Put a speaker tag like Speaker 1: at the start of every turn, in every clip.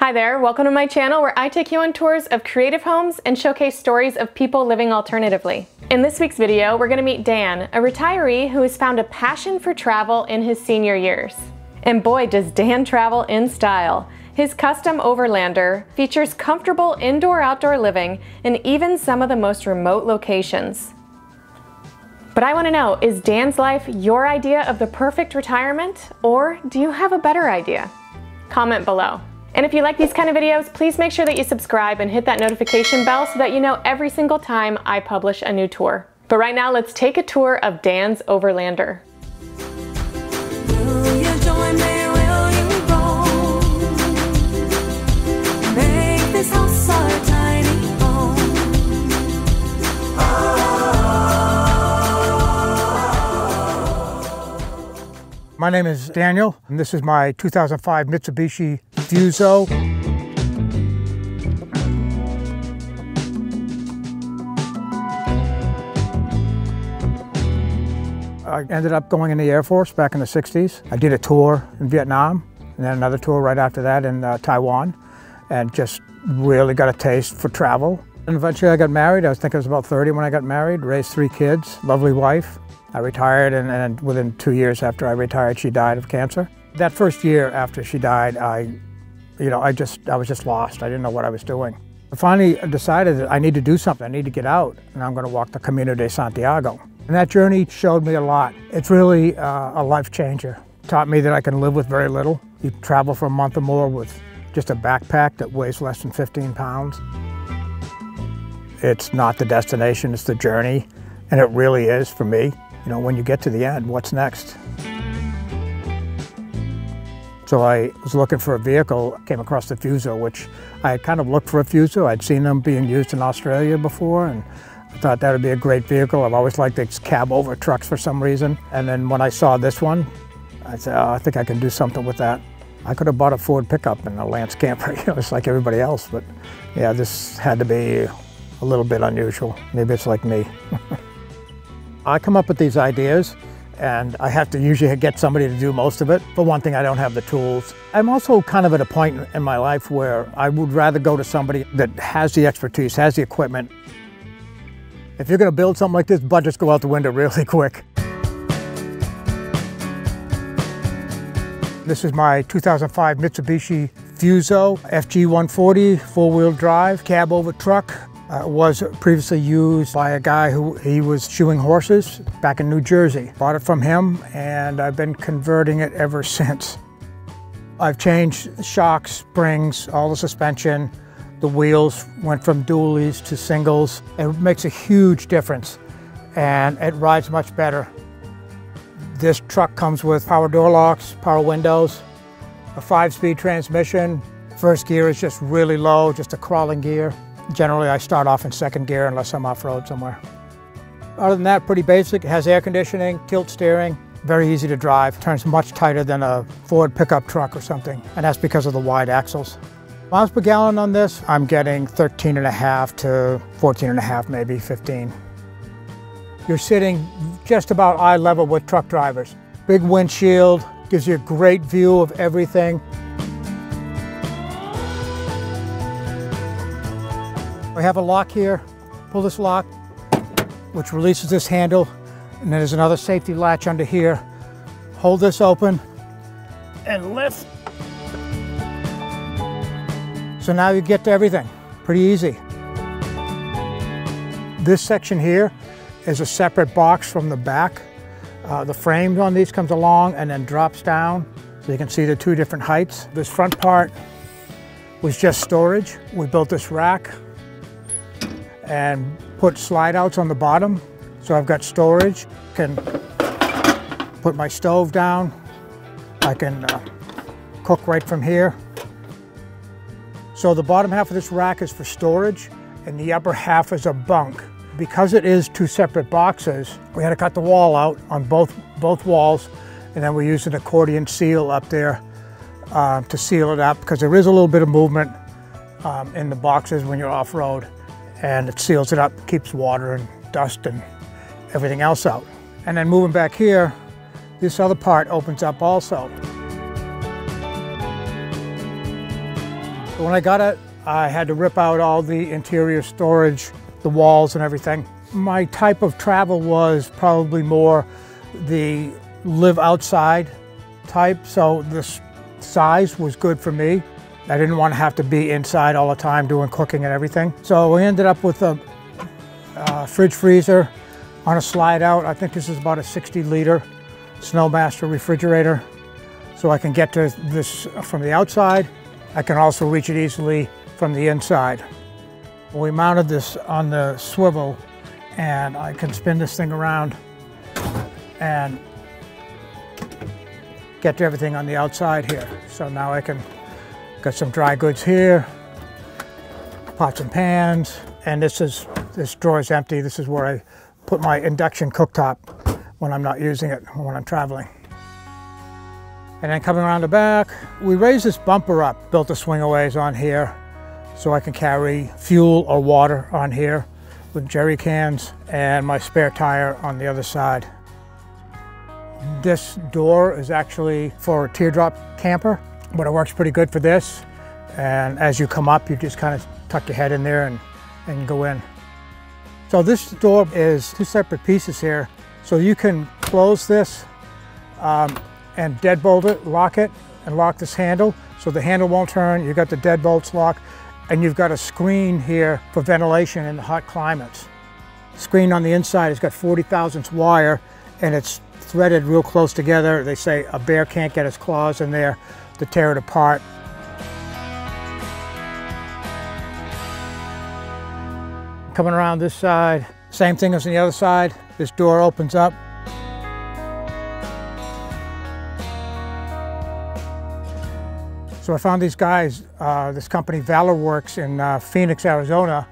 Speaker 1: Hi there, welcome to my channel where I take you on tours of creative homes and showcase stories of people living alternatively. In this week's video, we're going to meet Dan, a retiree who has found a passion for travel in his senior years. And boy, does Dan travel in style. His custom Overlander features comfortable indoor-outdoor living in even some of the most remote locations. But I want to know, is Dan's life your idea of the perfect retirement, or do you have a better idea? Comment below. And if you like these kind of videos, please make sure that you subscribe and hit that notification bell so that you know every single time I publish a new tour. But right now, let's take a tour of Dan's Overlander.
Speaker 2: Will you join me? Will you roll? Make this house our tiny home.
Speaker 3: My name is Daniel, and this is my 2005 Mitsubishi Fuso. I ended up going in the Air Force back in the 60s. I did a tour in Vietnam, and then another tour right after that in Taiwan, and just really got a taste for travel. And eventually I got married. I think I was about 30 when I got married, raised 3 kids, lovely wife. I retired, and within 2 years after I retired, she died of cancer. That first year after she died, I was just lost. I didn't know what I was doing. I finally decided that I need to do something. I need to get out, and I'm going to walk the Camino de Santiago. And that journey showed me a lot. It's really a life changer. It taught me that I can live with very little. You travel for a month or more with just a backpack that weighs less than 15 pounds. It's not the destination, it's the journey, and it really is for me. You know, when you get to the end, what's next? So I was looking for a vehicle, came across the Fuso, which I had kind of looked for a Fuso. I'd seen them being used in Australia before, and I thought that would be a great vehicle. I've always liked these cab-over trucks for some reason. And then when I saw this one, I said, oh, I think I can do something with that. I could have bought a Ford pickup and a Lance camper, it's like everybody else, but yeah, this had to be a little bit unusual. Maybe it's like me. I come up with these ideas, and I have to usually get somebody to do most of it. For one thing, I don't have the tools. I'm also kind of at a point in my life where I would rather go to somebody that has the expertise, has the equipment. If you're going to build something like this, budgets go out the window really quick. This is my 2005 Mitsubishi Fuso FG140 four-wheel drive cab-over truck. Was previously used by a guy he was shoeing horses back in New Jersey. Bought it from him, and I've been converting it ever since. I've changed shocks, springs, all the suspension. The wheels went from dualies to singles. It makes a huge difference, and it rides much better. This truck comes with power door locks, power windows, a 5-speed transmission. First gear is just really low, just a crawling gear. Generally, I start off in second gear unless I'm off-road somewhere. Other than that, pretty basic. It has air conditioning, tilt steering, very easy to drive. Turns much tighter than a Ford pickup truck or something, and that's because of the wide axles. Miles per gallon on this, I'm getting 13.5 to 14.5, maybe 15. You're sitting just about eye level with truck drivers. Big windshield, gives you a great view of everything. We have a lock here. Pull this lock, which releases this handle, and then there's another safety latch under here. Hold this open and lift. So now you get to everything, pretty easy. This section here is a separate box from the back. The frame on these comes along and then drops down, so you can see the 2 different heights. This front part was just storage. We built this rack and put slide outs on the bottom. So I've got storage, can put my stove down. I can cook right from here. So the bottom half of this rack is for storage, and the upper half is a bunk. Because it is 2 separate boxes, we had to cut the wall out on both walls, and then we used an accordion seal up there to seal it up, because there is a little bit of movement in the boxes when you're off-road. And it seals it up, keeps water and dust and everything else out. And then moving back here, this other part opens up also. When I got it, I had to rip out all the interior storage, the walls and everything. My type of travel was probably more the live outside type, so this size was good for me. I didn't want to have to be inside all the time doing cooking and everything. So we ended up with a fridge freezer on a slide out. I think this is about a 60-liter Snowmaster refrigerator. So I can get to this from the outside. I can also reach it easily from the inside. We mounted this on the swivel and I can spin this thing around and get to everything on the outside here. So now I can got some dry goods here, pots and pans, and this drawer is empty. This is where I put my induction cooktop when I'm not using it, when I'm traveling. And then coming around the back, we raised this bumper up, built the swingaways on here so I can carry fuel or water on here with jerry cans and my spare tire on the other side. This door is actually for a teardrop camper, but it works pretty good for this. And as you come up, you just kind of tuck your head in there and go in. So this door is two separate pieces here. So you can close this and deadbolt it, lock it, and lock this handle. So the handle won't turn, you've got the deadbolts locked, and you've got a screen here for ventilation in the hot climates. Screen on the inside has got 40 thousandths wire, and it's threaded real close together. They say a bear can't get his claws in there to tear it apart. Coming around this side, same thing as on the other side. This door opens up. So I found these guys, this company ValorWorks in Phoenix, Arizona,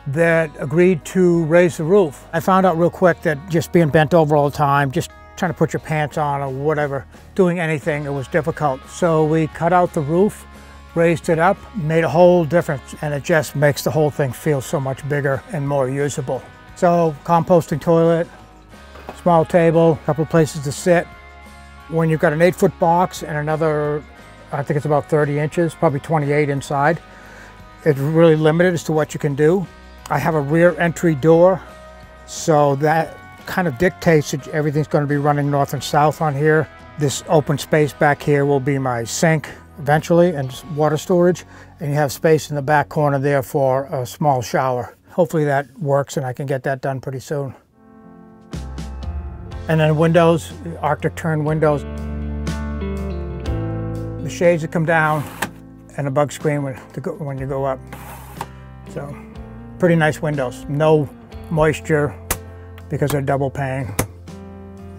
Speaker 3: that agreed to raise the roof. I found out real quick that just being bent over all the time, just trying to put your pants on or whatever, doing anything, it was difficult. So we cut out the roof, raised it up, made a whole difference, and it just makes the whole thing feel so much bigger and more usable. So composting toilet, small table, a couple of places to sit. When you've got an 8-foot box and another, I think it's about 30 inches, probably 28 inside, it's really limited as to what you can do. I have a rear entry door, so that kind of dictates that everything's going to be running north and south on here. This open space back here will be my sink eventually and water storage, and you have space in the back corner there for a small shower. Hopefully that works and I can get that done pretty soon. And then windows, Arctic turn windows. The shades that come down and a bug screen when you go up. So pretty nice windows. No moisture because they're double pane.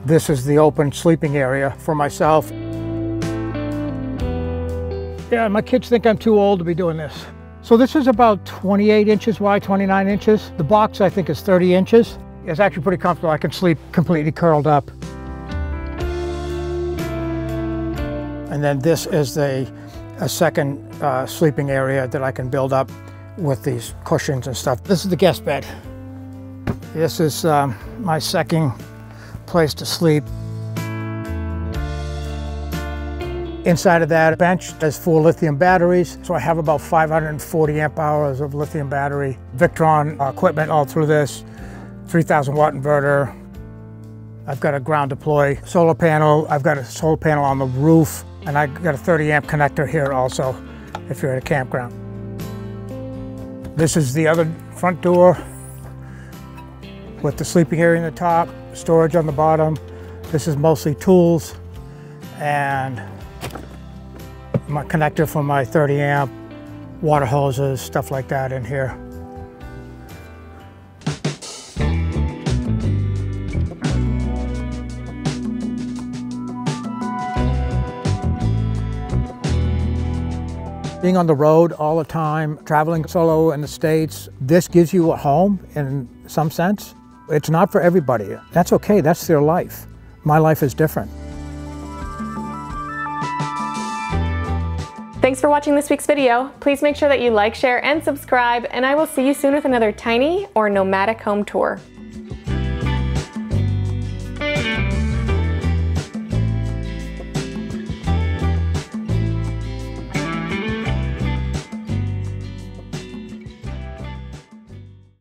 Speaker 3: This is the open sleeping area for myself. Yeah, my kids think I'm too old to be doing this. So this is about 28 inches wide, 29 inches. The box I think is 30 inches. It's actually pretty comfortable. I can sleep completely curled up. And then this is a second sleeping area that I can build up with these cushions and stuff. This is the guest bed. This is my second place to sleep. Inside of that bench, there's 4 lithium batteries. So I have about 540 amp hours of lithium battery. Victron equipment all through this, 3,000 watt inverter. I've got a ground deploy solar panel. I've got a solar panel on the roof, and I've got a 30 amp connector here also, if you're at a campground. This is the other front door with the sleeping area in the top, storage on the bottom. This is mostly tools and my connector for my 30 amp, water hoses, stuff like that in here. Being on the road all the time, traveling solo in the States, this gives you a home in some sense. It's not for everybody. That's okay, that's their life. My life is different.
Speaker 1: Thanks for watching this week's video. Please make sure that you like, share, and subscribe, and I will see you soon with another tiny or nomadic home tour.